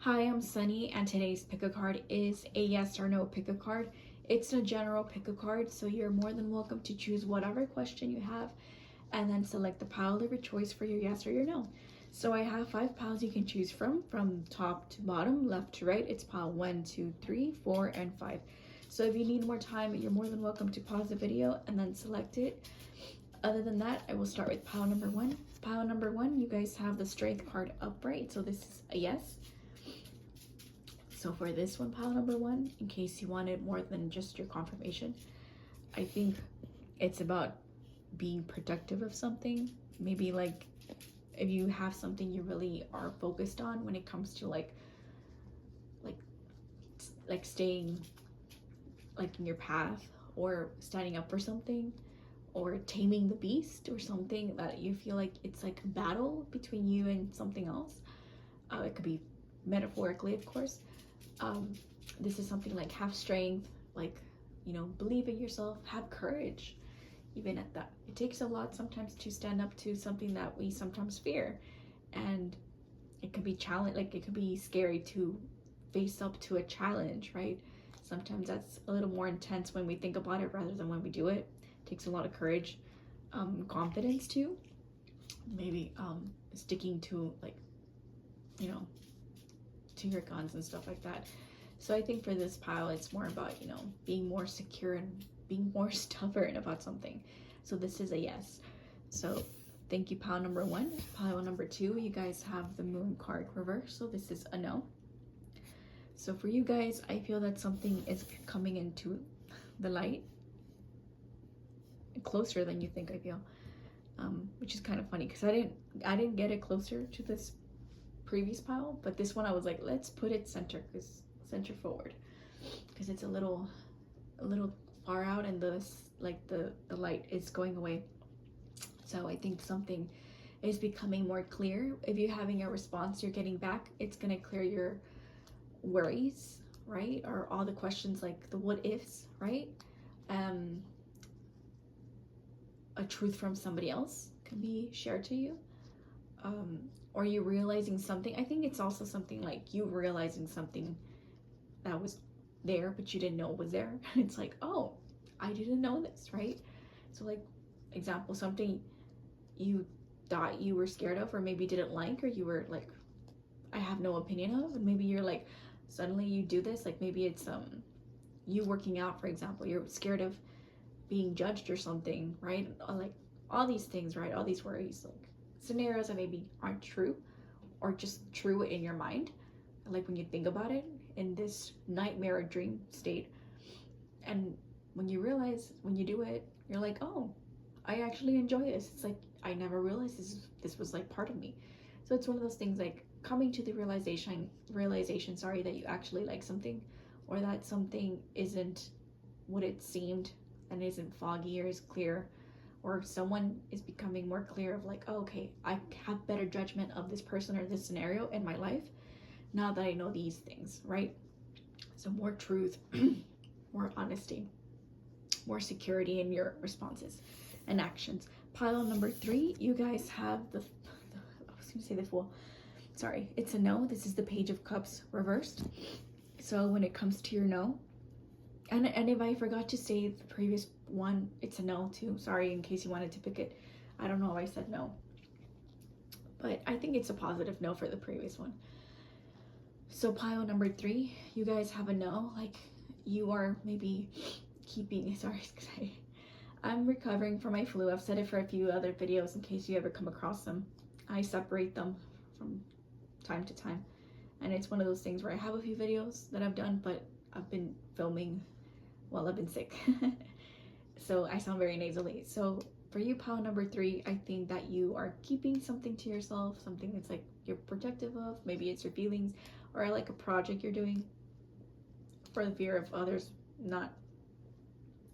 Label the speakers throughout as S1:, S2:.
S1: Hi, I'm Sunny, and today's pick a card is a yes or no pick a card. It's a general pick a card, so you're more than welcome to choose whatever question you have and then select the pile of your choice for your yes or your no. So I have 5 piles you can choose from top to bottom, left to right. It's pile 1, 2, 3, 4, and 5. So if you need more time, you're more than welcome to pause the video and then select it. Other than that, I will start with pile number 1. Pile number 1, you guys have the strength card upright, so this is a yes. So for this one, pile number 1, in case you wanted more than just your confirmation, I think it's about being protective of something. Maybe like if you have something you really are focused on when it comes to like staying like in your path, or standing up for something, or taming the beast, or something that you feel like it's like a battle between you and something else. It could be metaphorically, of course. This is something like have strength, like, believe in yourself, have courage. Even at that, it takes a lot sometimes to stand up to something that we sometimes fear, and it could be challenge, like it could be scary to face up to a challenge, right? Sometimes that's a little more intense when we think about it rather than when we do it. It takes a lot of courage, confidence too, maybe sticking to to your guns and stuff like that. So I think for this pile, it's more about, being more secure and being more stubborn about something. So this is a yes. So thank you, pile number 1. Pile number 2, you guys have the moon card reversed. So this is a no. So for you guys, I feel that something is coming into the light closer than you think, I feel. Which is kind of funny because I didn't get it closer to this previous pile, but this one I was like, let's put it center forward, because it's a little far out, and the light is going away. So I think something is becoming more clear. If you're having a response you're getting back, it's gonna clear your worries, right? Or all the questions, like the what ifs, right? A truth from somebody else can be shared to you. Or you realizing something. I think it's also something like you realizing something that was there but you didn't know was there. It's like, oh, I didn't know this, right? So like, example, something you thought you were scared of, or maybe didn't like, or you were like, I have no opinion of, and maybe you're like, suddenly you do this. Like maybe it's you working out, for example. You're scared of being judged or something, right? Like all these things, right? All these worries, like scenarios that maybe aren't true, or just true in your mind, like when you think about it in this nightmare or dream state. And when you realize, when you do it, you're like, oh, I actually enjoy this. It's like, I never realized this was like part of me. So it's one of those things, like coming to the realization, that you actually like something, or that something isn't what it seemed and isn't foggy or is clear, or someone is becoming more clear of like, oh, okay, I have better judgment of this person or this scenario in my life now that I know these things, right? So more truth, more honesty, more security in your responses and actions. Pile number 3, you guys have I was gonna say the Fool. Sorry, it's a no. This is the Page of Cups reversed. So when it comes to your no, and if I forgot to say the previous one, it's a no too. Sorry, in case you wanted to pick it. I don't know why I said no, but I think it's a positive no for the previous one. So pile number 3, you guys have a no. Like you are maybe keeping, sorry, I'm recovering from my flu. I've said it for a few other videos in case you ever come across them. I separate them from time to time, and it's one of those things where I have a few videos that I've done, but I've been filming while I've been sick. So I sound very nasally. So for you, pile number 3, I think that you are keeping something to yourself, something that's like you're protective of. Maybe it's your feelings, or like a project you're doing, for the fear of others not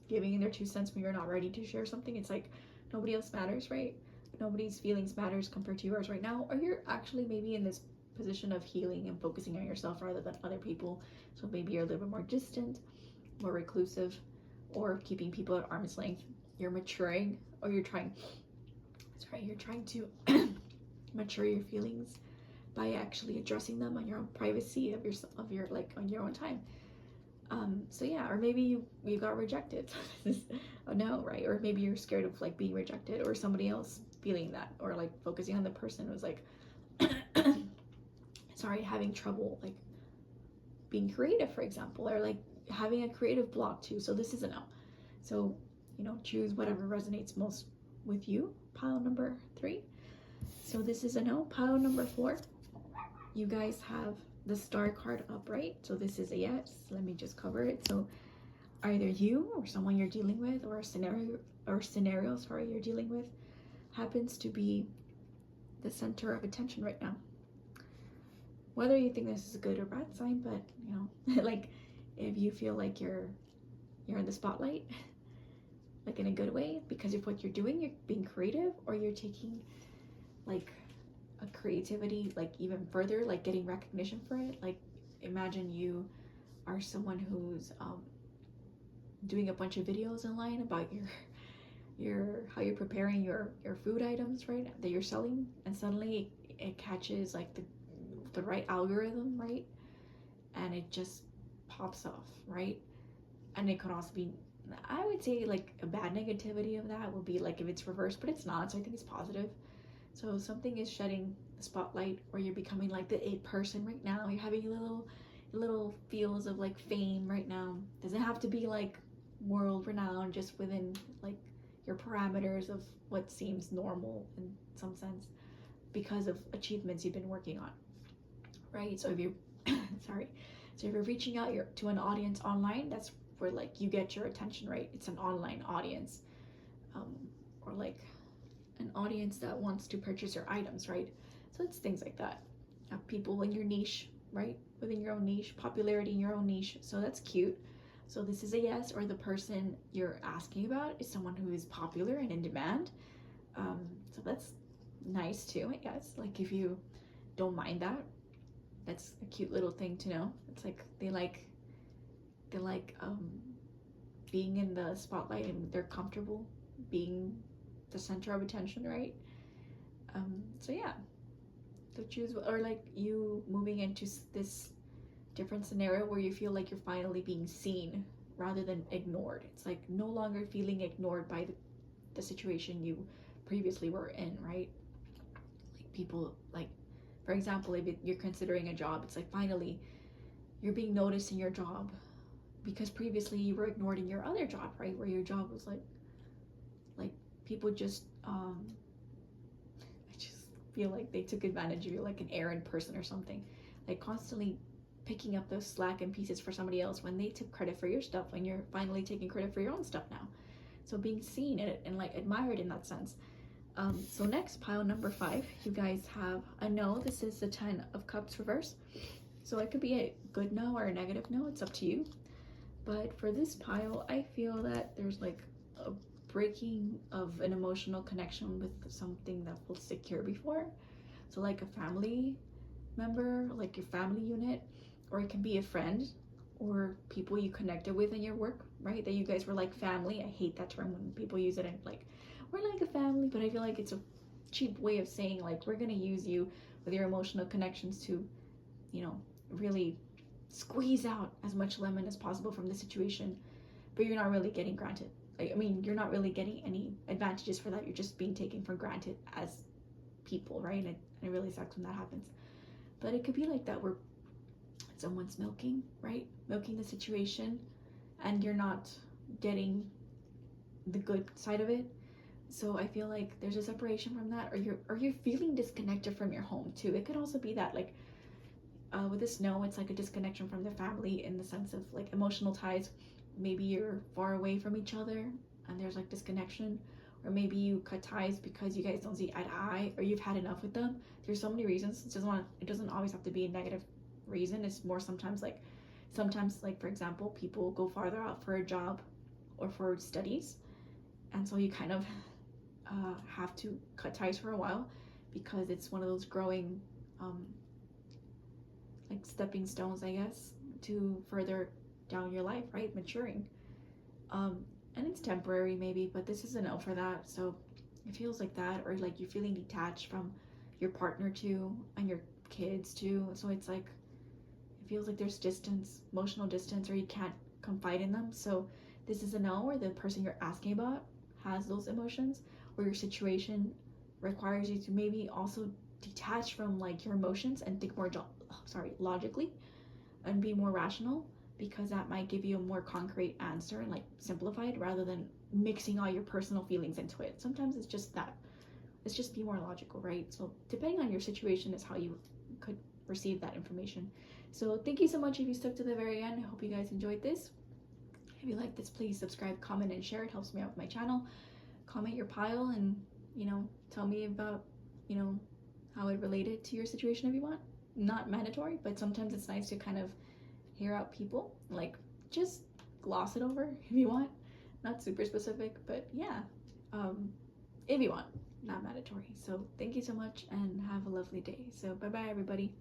S1: giving in their 2 cents when you're not ready to share something. It's like nobody else matters, right? Nobody's feelings matters compared to yours right now. Or you're actually maybe in this position of healing and focusing on yourself rather than other people. So maybe you're a little bit more distant, more reclusive, or keeping people at arm's length. You're maturing, or you're trying to mature your feelings by actually addressing them on your own privacy of your like on your own time. So yeah, or maybe you got rejected. This is a no, right? Or maybe you're scared of like being rejected, or somebody else feeling that, or like focusing on the person who's like sorry, having trouble like being creative, for example, or like having a creative block too. So this is a no. So, choose whatever resonates most with you. Pile number 3. So this is a no. Pile number 4. You guys have the star card up, right? So this is a yes. Let me just cover it. So either you or someone you're dealing with, or a scenario, you're dealing with, happens to be the center of attention right now. Whether you think this is a good or bad sign, but like if you feel like you're in the spotlight, like in a good way because of what you're doing, you're being creative, or you're taking like a creativity like even further, like getting recognition for it. Like imagine you are someone who's doing a bunch of videos online about your how you're preparing your food items, right, that you're selling, and suddenly it catches like the right algorithm, right, and it just pops off, right? And it could also be, I would say, like a bad negativity of that would be like if it's reversed, but it's not, so I think it's positive. So something is shedding the spotlight, or you're becoming like the it person right now. You're having little feels of like fame right now. Doesn't have to be like world renowned, just within like your parameters of what seems normal in some sense, because of achievements you've been working on, right? So if you're sorry, so if you're reaching out to an audience online, that's where like you get your attention, right? It's an online audience, or like an audience that wants to purchase your items, right? So it's things like that. People in your niche, right? Within your own niche, popularity in your own niche. So that's cute. So this is a yes, or the person you're asking about is someone who is popular and in demand. So that's nice too, I guess. Like if you don't mind that, that's a cute little thing to know. It's like they like being in the spotlight, and they're comfortable being the center of attention, right? So yeah, so choose, or like you moving into this different scenario where you feel like you're finally being seen rather than ignored. It's like no longer feeling ignored by the situation you previously were in, right? Like people, like for example, if you're considering a job, it's like finally you're being noticed in your job, because previously you were ignored in your other job, right? Where your job was like people just I just feel like they took advantage of you, like an errand person or something, like constantly picking up those slack and pieces for somebody else when they took credit for your stuff, when you're finally taking credit for your own stuff now. So being seen and like admired in that sense. So next, pile number 5, you guys have a no. This is the 10 of Cups reverse. So it could be a good no or a negative no, it's up to you. But for this pile, I feel that there's like a breaking of an emotional connection with something that was secure before. So like a family member, like your family unit, or it can be a friend or people you connected with in your work, right? That you guys were like family. I hate that term when people use it and like, we're like a family, but I feel like it's a cheap way of saying like, we're gonna use you with your emotional connections to, really squeeze out as much lemon as possible from the situation, but you're not really getting granted. You're not really getting any advantages for that. You're just being taken for granted as people, right? And it really sucks when that happens. But it could be like that where someone's milking, right? Milking the situation, and you're not getting the good side of it. So I feel like there's a separation from that, or you're feeling disconnected from your home too. It could also be that like with this no, it's like a disconnection from the family in the sense of like emotional ties. Maybe you're far away from each other and there's like disconnection, or maybe you cut ties because you guys don't see eye to eye, or you've had enough with them. There's so many reasons. It doesn't always have to be a negative reason. It's more sometimes like for example, people go farther out for a job or for studies, and so you kind of have to cut ties for a while, because it's one of those growing like stepping stones, I guess, to further down your life, right? Maturing. And it's temporary maybe, but this is a no for that. So it feels like that, or like you're feeling detached from your partner too, and you're kids too. So it's like it feels like there's distance, emotional distance, or you can't confide in them. So this is a no, where the person you're asking about has those emotions, or your situation requires you to maybe also detach from like your emotions and think more logically and be more rational, because that might give you a more concrete answer and like simplified, rather than mixing all your personal feelings into it. Sometimes it's just that, it's just be more logical, right? So depending on your situation is how you could receive that information. So thank you so much if you stuck to the very end. I hope you guys enjoyed this. If you like this, please subscribe, comment, and share. It helps me out with my channel. Comment your pile and, tell me about, how it related to your situation if you want. Not mandatory, but sometimes it's nice to kind of hear out people. Like, just gloss it over if you want. Not super specific, but yeah, if you want. Not mandatory. So thank you so much and have a lovely day. So bye bye, everybody.